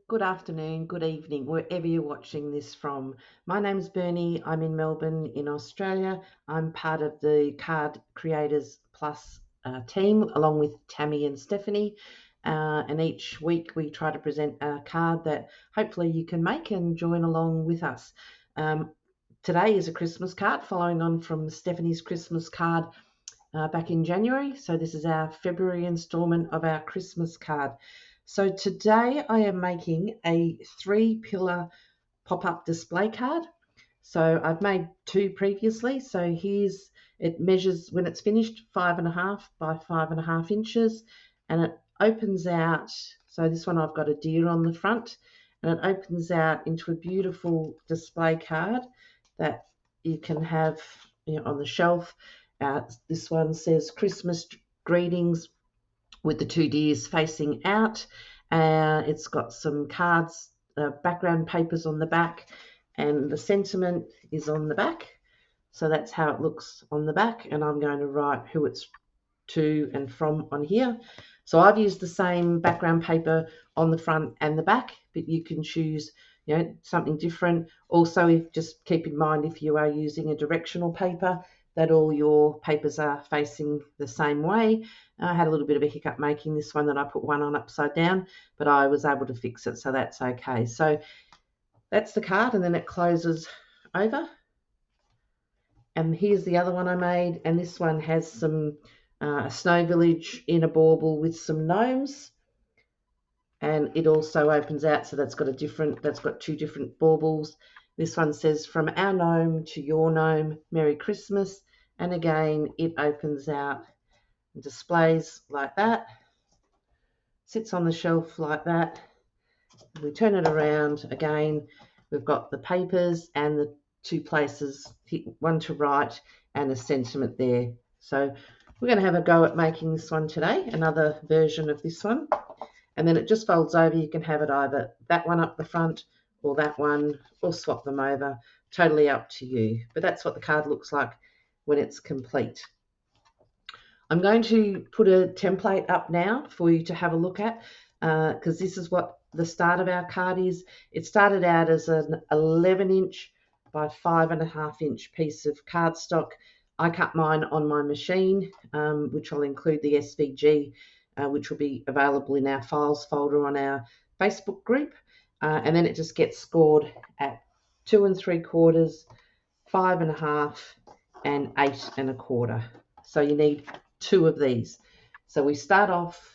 good afternoon, good evening, wherever you're watching this from. My name's Bernie. I'm in Melbourne in Australia. I'm part of the Card Creators Plus team along with Tammy and Stephanie. And each week we try to present a card that hopefully you can make and join along with us. Um, Today is a Christmas card following on from Stephanie's Christmas card back in January. So this is our February installment of our Christmas card. So today I am making a 3-pillar pop-up display card. So I've made 2 previously. So it measures, when it's finished, 5.5 by 5.5 inches, and it opens out. So this one I've got a deer on the front, and it opens out into a beautiful display card that you can have, on the shelf. This one says Christmas greetings with the 2 deers facing out. It's got some cards, background papers on the back, and the sentiment is on the back. So that's how it looks on the back, and I'm going to write who it's to and from on here. So I've used the same background paper on the front and the back, but you can choose something different. Also, just keep in mind, if you are using a directional paper, that all your papers are facing the same way. I had a little bit of a hiccup making this one, that I put one on upside down, but I was able to fix it, so that's okay. So that's the card, and then it closes over. And here's the other one I made, and this one has some a snow village in a bauble with some gnomes, and it also opens out, so that's got 2 different baubles. This one says, from our gnome to your gnome, Merry Christmas. And again, it opens out and displays like that, sits on the shelf like that. We turn it around again, we've got the papers and the 2 places, one to write and a sentiment there. So we're going to have a go at making this one today, another version of this one. And then it just folds over. You can have it either that one up the front or that one, or swap them over. Totally up to you. But that's what the card looks like when it's complete. I'm going to put a template up now for you to have a look at, because this is what the start of our card is. It started out as an 11-inch by 5.5-inch piece of cardstock. I cut mine on my machine, which I'll include the SVG, which will be available in our files folder on our Facebook group. And then it just gets scored at 2 3/4, 5.5, and 8 1/4. So you need 2 of these. So we start off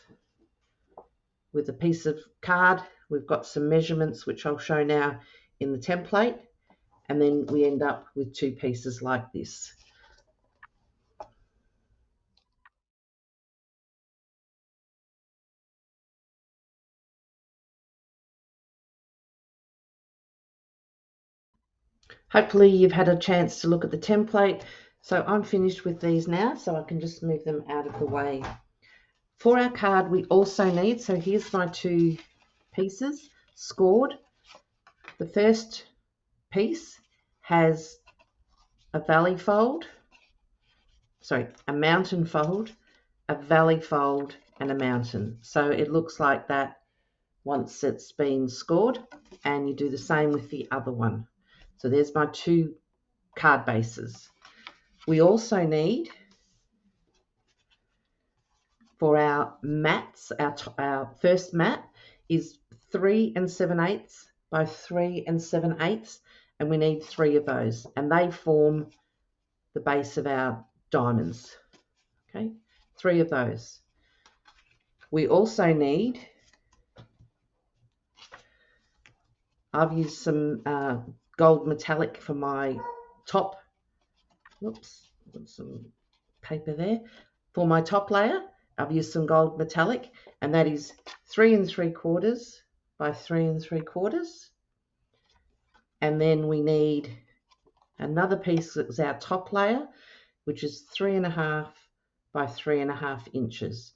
with a piece of card. We've got some measurements, which I'll show now in the template, and then we end up with 2 pieces like this. Hopefully you've had a chance to look at the template. So I'm finished with these now, so I can just move them out of the way. For our card, we also need, so here's my 2 pieces scored. The first piece has a valley fold, a mountain fold, a valley fold, and a mountain. So it looks like that once it's been scored, and you do the same with the other one. So there's my 2 card bases. We also need, for our mats, our first mat is 3 7/8 by 3 7/8, and we need 3 of those, and they form the base of our diamonds. Okay, 3 of those. We also need, I've used some gold metallic for my top. Whoops, got some paper there. For my top layer, I've used some gold metallic, and that is 3 3/4 by 3 3/4. And then we need another piece that's our top layer, which is 3.5 by 3.5 inches.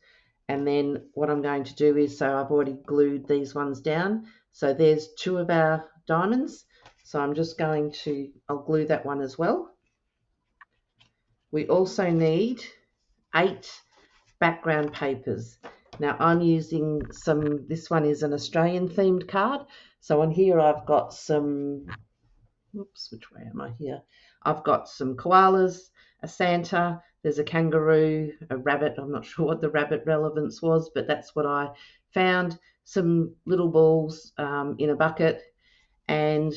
And then what I'm going to do is, so I've already glued these ones down. So there's 2 of our diamonds. So I'm just going to, I'll glue that one as well. We also need 8 background papers. Now I'm using this one is an Australian themed card. So on here I've got some, whoops, which way am I here? I've got some koalas, a Santa, there's a kangaroo, a rabbit. I'm not sure what the rabbit relevance was, but that's what I found. Some little balls in a bucket, and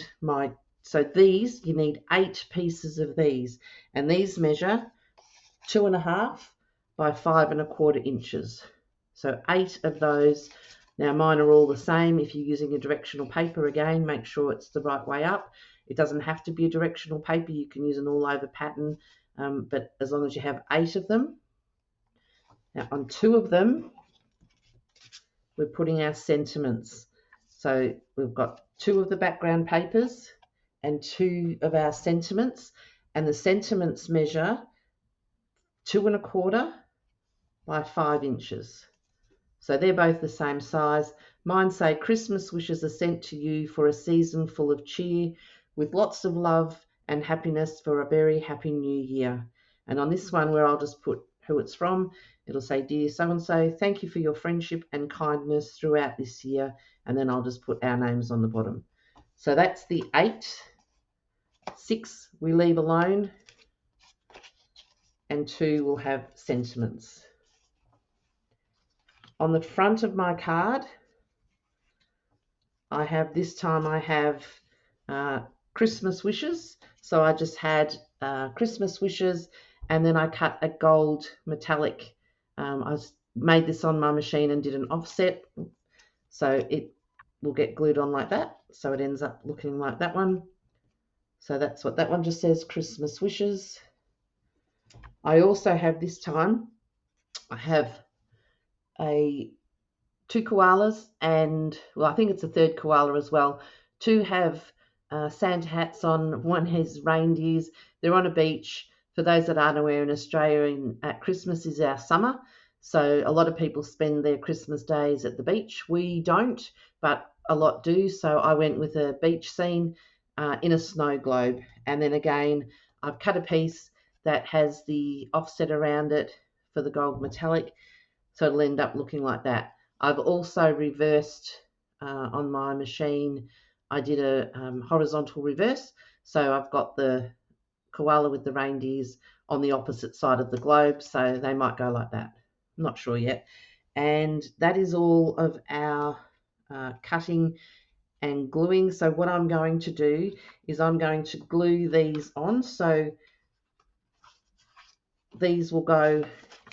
so these, you need 8 pieces of these, and these measure 2.5 by 5.25 inches. So 8 of those. Now mine are all the same. If you're using a directional paper, again, make sure it's the right way up. It doesn't have to be a directional paper. You can use an all over pattern, but as long as you have 8 of them. Now on 2 of them, we're putting our sentiments. So we've got 2 of the background papers and 2 of our sentiments, and the sentiments measure 2.25 by 5 inches. So they're both the same size. Mine say, Christmas wishes are sent to you for a season full of cheer, with lots of love and happiness for a very happy new year. And on this one, where I'll just put who it's from, it'll say, Dear so-and-so, thank you for your friendship and kindness throughout this year. And then I'll just put our names on the bottom. So that's the 8. 6 we leave alone, and 2 will have sentiments. On the front of my card, I have Christmas wishes. So I just had Christmas wishes, and then I cut a gold metallic. I made this on my machine and did an offset, so it will get glued on like that. So it ends up looking like that one. So that's what that one just says, Christmas wishes. I also have this time, I have 2 koalas, and well, I think it's a third koala as well. 2 have Santa hats on, 1 has reindeers. They're on a beach. For those that aren't aware, in Australia, at Christmas is our summer, so a lot of people spend their Christmas days at the beach. We don't, but a lot do. So I went with a beach scene in a snow globe, and then again I've cut a piece that has the offset around it for the gold metallic, so it'll end up looking like that. I've also reversed on my machine. I did a horizontal reverse, so I've got the koala with the reindeers on the opposite side of the globe, so they might go like that. I'm not sure yet. And that is all of our cutting and gluing. So what I'm going to do is I'm going to glue these on. So these will go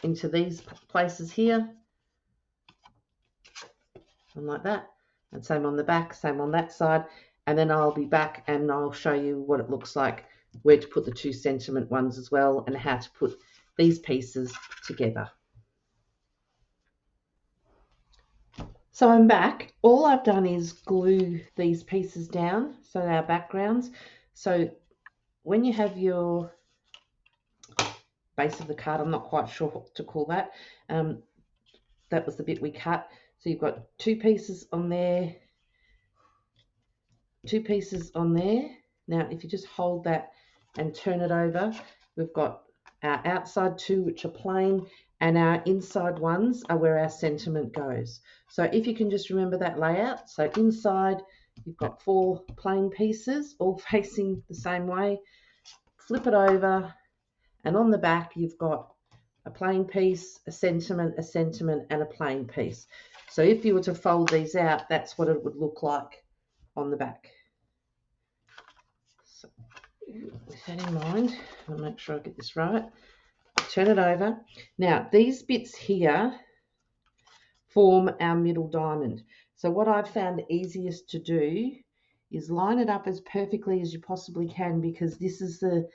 into these places here, and like that, and same on the back, same on that side, and then I'll be back and I'll show you what it looks like, where to put the 2 sentiment ones as well, and how to put these pieces together. So I'm back. All I've done is glue these pieces down, so our backgrounds. So when you have your base of the card, I'm not quite sure what to call that, that was the bit we cut. So you've got 2 pieces on there, 2 pieces on there. Now if you just hold that and turn it over, we've got our outside 2 which are plain, and our inside ones are where our sentiment goes. So if you can just remember that layout, so inside you've got 4 plain pieces all facing the same way, flip it over, and on the back you've got a plain piece, a sentiment, and a plain piece. So if you were to fold these out, that's what it would look like on the back. So with that in mind, I'll make sure I get this right. Turn it over. Now these bits here form our middle diamond. So what I've found easiest to do is line it up as perfectly as you possibly can, because this is the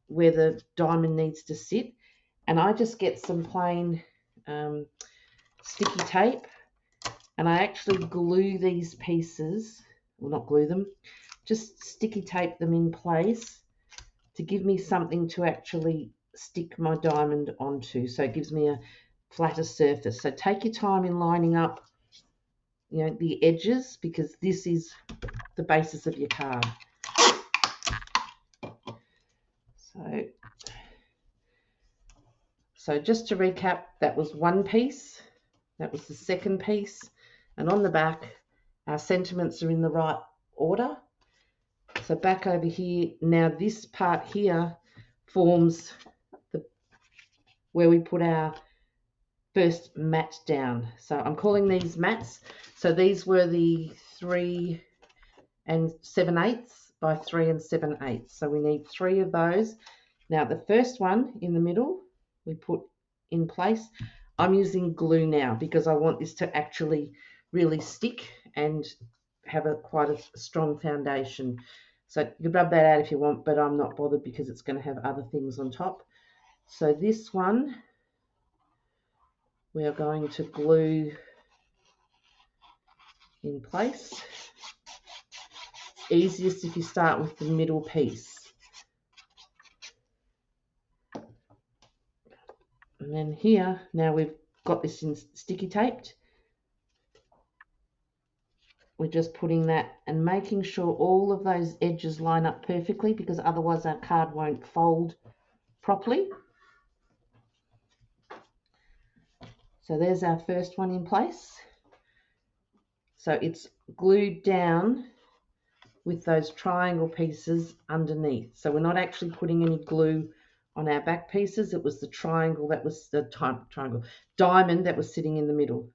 where the diamond needs to sit. And I just get some plain sticky tape, and I actually glue these pieces, well, not glue them, just sticky tape them in place to give me something to actually stick my diamond onto, so it gives me a flatter surface. So take your time in lining up, you know, the edges, because this is the basis of your card. So just to recap, that was 1 piece, That was the second piece. And on the back, our sentiments are in the right order. So back over here, now this part here forms where we put our first mat down. So I'm calling these mats. So these were the 3 7/8 by 3 7/8. So we need 3 of those. Now the first one in the middle we put in place. I'm using glue now because I want this to actually really stick and have quite a strong foundation. So you can rub that out if you want, but I'm not bothered because it's going to have other things on top. So this one we are going to glue in place. Easiest if you start with the middle piece. And then here, now we've got this in sticky taped. We're just putting that and making sure all of those edges line up perfectly because otherwise our card won't fold properly. So there's our first one in place. So it's glued down with those triangle pieces underneath. So we're not actually putting any glue on our back pieces. It was the triangle that was the diamond that was sitting in the middle.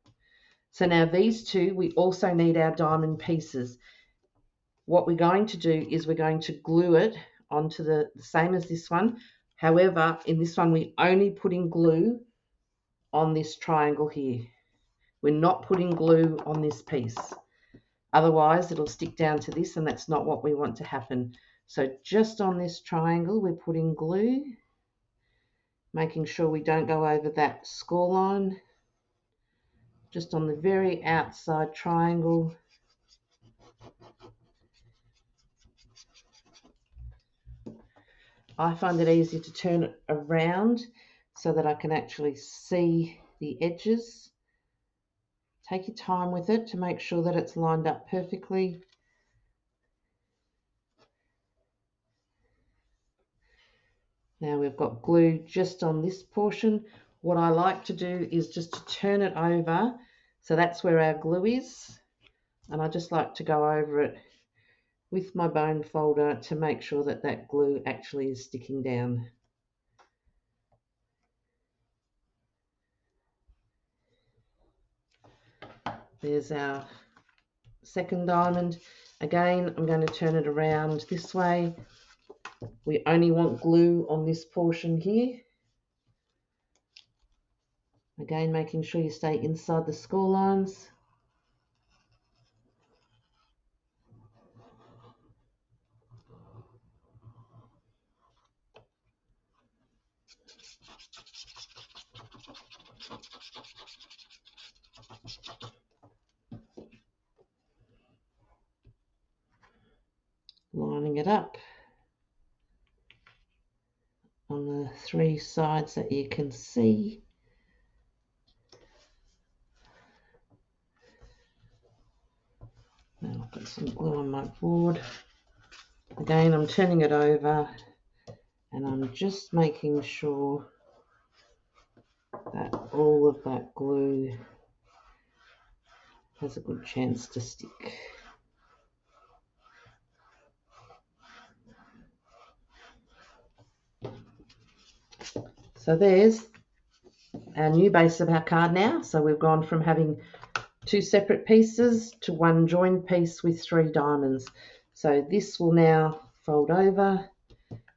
So now these two, we also need our diamond pieces. What we're going to do is we're going to glue it onto the same as this one. However, in this one, we're only putting glue on this triangle here. We're not putting glue on this piece. Otherwise, it'll stick down to this, and that's not what we want to happen. So just on this triangle, we're putting glue, making sure we don't go over that score line. Just on the very outside triangle. I find it easier to turn it around so that I can actually see the edges. Take your time with it to make sure that it's lined up perfectly. Now we've got glue just on this portion. What I like to do is just to turn it over. So that's where our glue is. And I just like to go over it with my bone folder to make sure that that glue actually is sticking down. There's our second diamond. Again, I'm going to turn it around this way. We only want glue on this portion here. Again, making sure you stay inside the score lines. Lining it up on the 3 sides that you can see. Now I've got some glue on my board. Again, I'm turning it over and I'm just making sure that all of that glue has a good chance to stick. So there's our new base of our card now. So we've gone from having 2 separate pieces to 1 joined piece with 3 diamonds. So this will now fold over.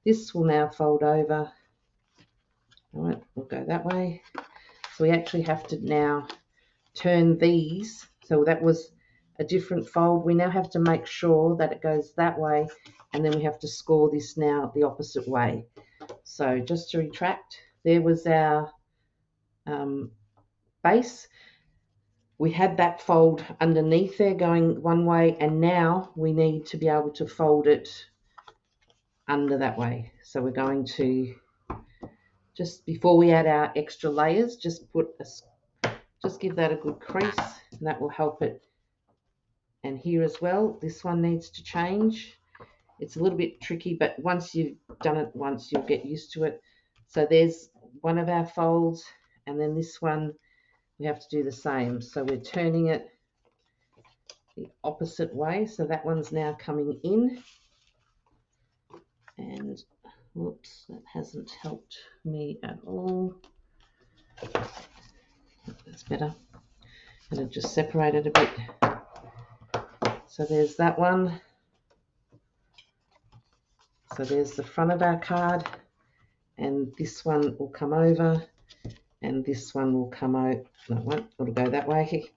This will now fold over. All right, we'll go that way. So we actually have to now turn these. So that was a different fold. We now have to make sure that it goes that way, and then we have to score this now the opposite way. So just to retract, there was our base. We had that fold underneath there going one way, and now we need to be able to fold it under that way. So we're going to, just before we add our extra layers, just give that a good crease, and that will help it. And here as well, this one needs to change. It's a little bit tricky, but once you've done it once, you'll get used to it. So there's one of our folds, and then this one we have to do the same. So we're turning it the opposite way. So that one's now coming in. And whoops, that hasn't helped me at all. That's better. And it just separated a bit. So there's that one. So there's the front of our card, and this one will come over, and this one will come out. No, it won't. It'll go that way.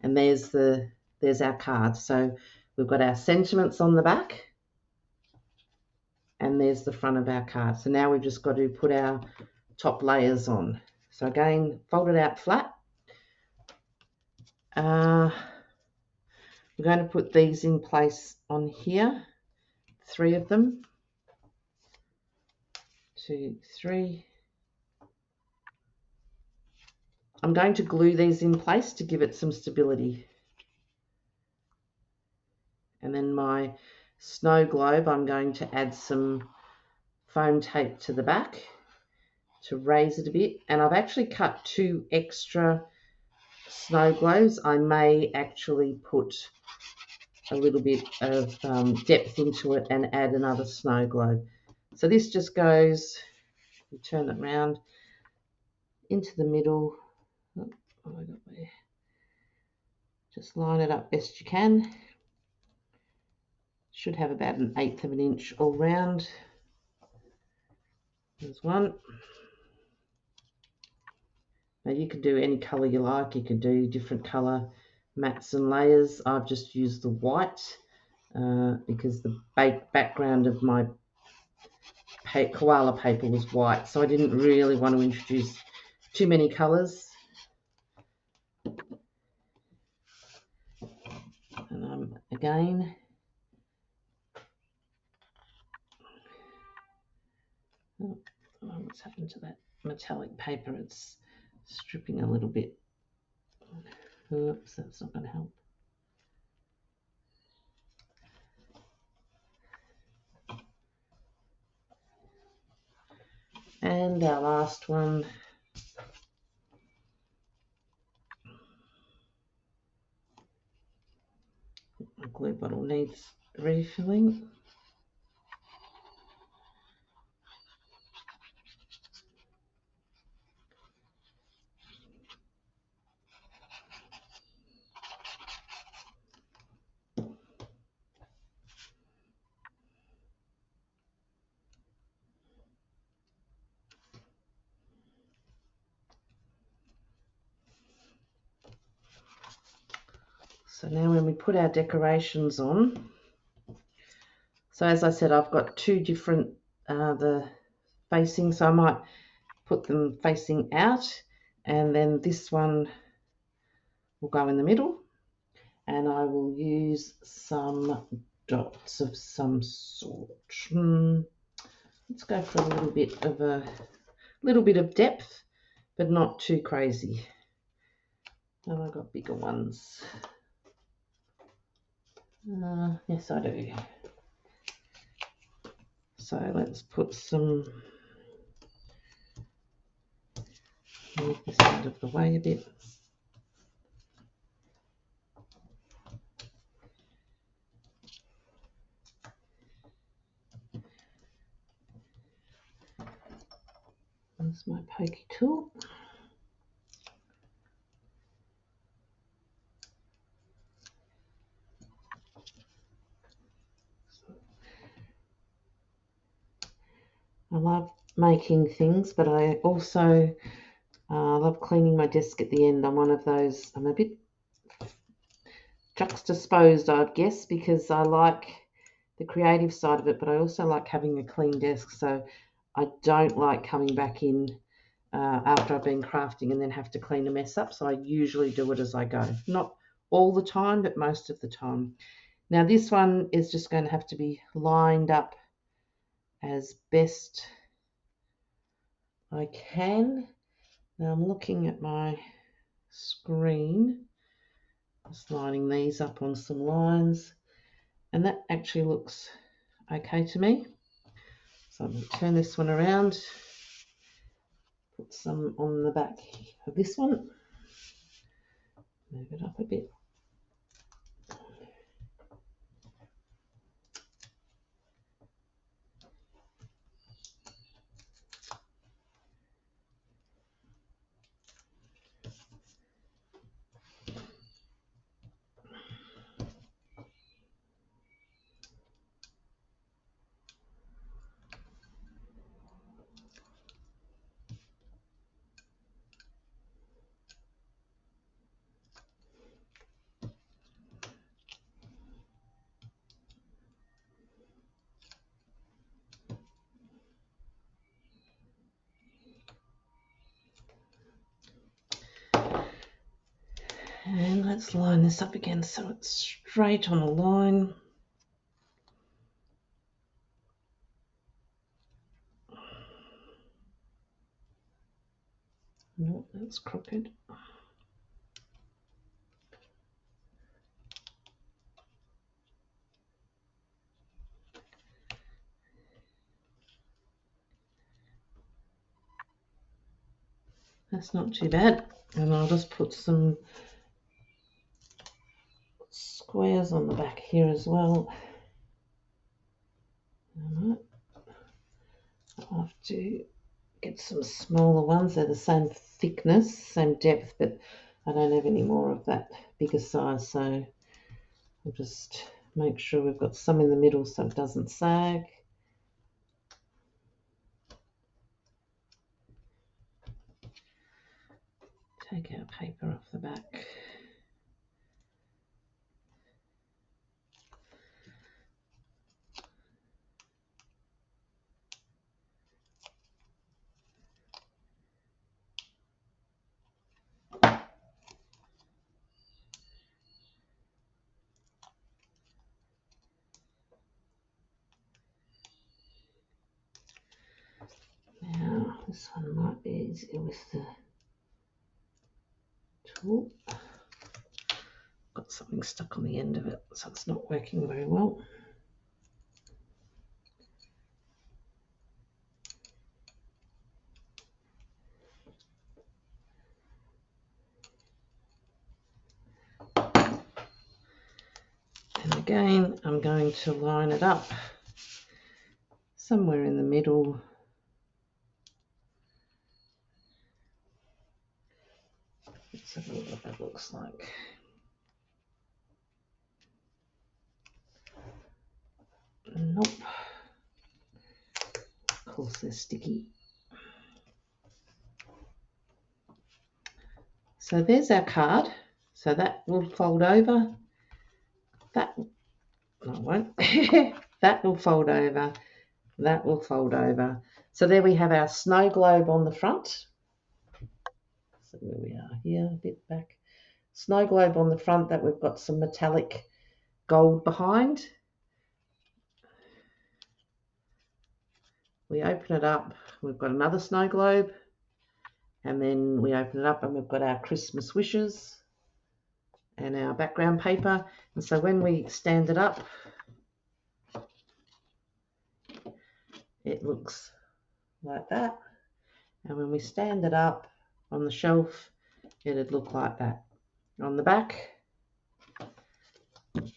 And there's our card. So we've got our sentiments on the back, and there's the front of our card. So now we've just got to put our top layers on. So again, fold it out flat. We're going to put these in place on here, 3 of them. 2, 3. I'm going to glue these in place to give it some stability. And then my snow globe, I'm going to add some foam tape to the back to raise it a bit. And I've actually cut 2 extra snow globes. I may actually put a little bit of depth into it and add another snow globe. So this just goes, you turn it around into the middle. Oh, I got there. Just line it up best you can. Should have about 1/8 of an inch all round. There's one. Now you could do any colour you like. You could do different colour mats and layers. I've just used the white because the background of my koala paper was white, so I didn't really want to introduce too many colours. And again, what's happened to that metallic paper? It's stripping a little bit. Oops, that's not going to help. And our last one. The glue bottle needs refilling. So now when we put our decorations on, so as I said, I've got 2 different, the facing, so I might put them facing out, and then this one will go in the middle, and I will use some dots of some sort. Let's go for a little bit of depth, but not too crazy. And I've got bigger ones. Yes, I do. So let's put some, move this out of the way a bit. There's my pokey tool. I love making things, but I also love cleaning my desk at the end. I'm one of those, I'm a bit juxtaposed, I'd guess, because I like the creative side of it, but I also like having a clean desk. So I don't like coming back in after I've been crafting and then have to clean a mess up. So I usually do it as I go. Not all the time, but most of the time. Now this one is just going to have to be lined up as best I can. Now I'm looking at my screen, just lining these up on some lines, and that actually looks okay to me. So I'm going to turn this one around, put some on the back of this one. Move it up a bit. And let's line this up again so it's straight on the line. No, that's crooked. That's not too bad. And I'll just put some squares on the back here as well. Alright. I'll have to get some smaller ones. They're the same thickness, same depth, but I don't have any more of that bigger size, so I'll just make sure we've got some in the middle so it doesn't sag. Take our paper off the back. Now, this one might be easier with the tool. Got something stuck on the end of it, so it's not working very well. And again, I'm going to line it up somewhere in the middle. Let's have a look what that looks like. Nope. Of course they're sticky. So there's our card. So that will fold over. That, no, it won't. That will fold over. That will fold over. So there we have our snow globe on the front. So where we are here, a bit back. Snow globe on the front that we've got some metallic gold behind. We open it up, we've got another snow globe, and then we open it up and we've got our Christmas wishes and our background paper. And so when we stand it up, it looks like that. And when we stand it up on the shelf, it'd look like that. On the back,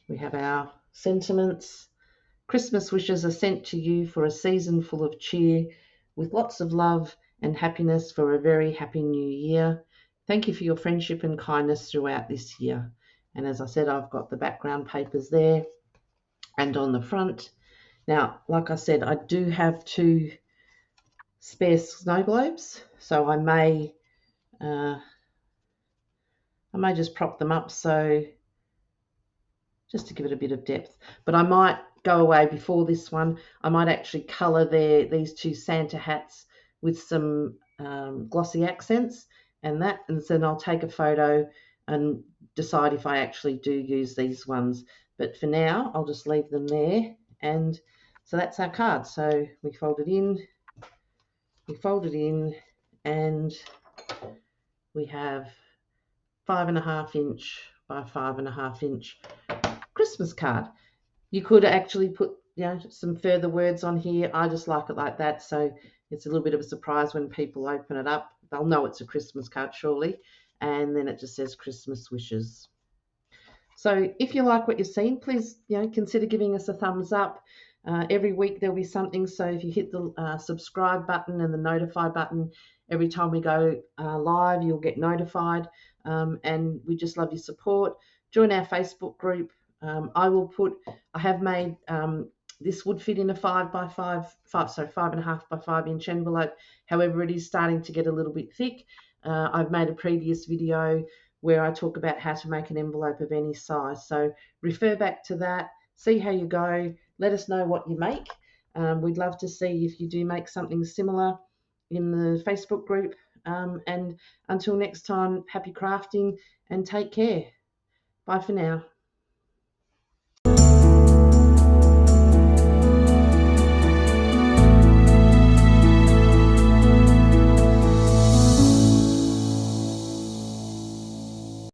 we have our sentiments. Christmas wishes are sent to you for a season full of cheer, with lots of love and happiness for a very happy new year. Thank you for your friendship and kindness throughout this year. And as I said, I've got the background papers there and on the front. Now, like I said, I do have 2 spare snow globes, so I may just prop them up so just to give it a bit of depth. But I might go away before this one. I might actually colour these 2 Santa hats with some glossy accents and then I'll take a photo and decide if I actually do use these ones. But for now, I'll just leave them there. And so that's our card. So we fold it in, and we have 5.5 inch by 5.5 inch Christmas card. You could actually put some further words on here. I just like it like that, so it's a little bit of a surprise when people open it up. They'll know it's a Christmas card surely, and then it just says Christmas wishes. So if you like what you've seen, please consider giving us a thumbs up. Every week there'll be something, so if you hit the subscribe button and the notify button, every time we go live, you'll get notified. And we just love your support. Join our Facebook group. I have made this would fit in a 5.5 by 5 inch envelope. However, it is starting to get a little bit thick. I've made a previous video where I talk about how to make an envelope of any size. So refer back to that, see how you go, let us know what you make. We'd love to see if you do make something similar in the Facebook group. And until next time, happy crafting and take care. Bye for now.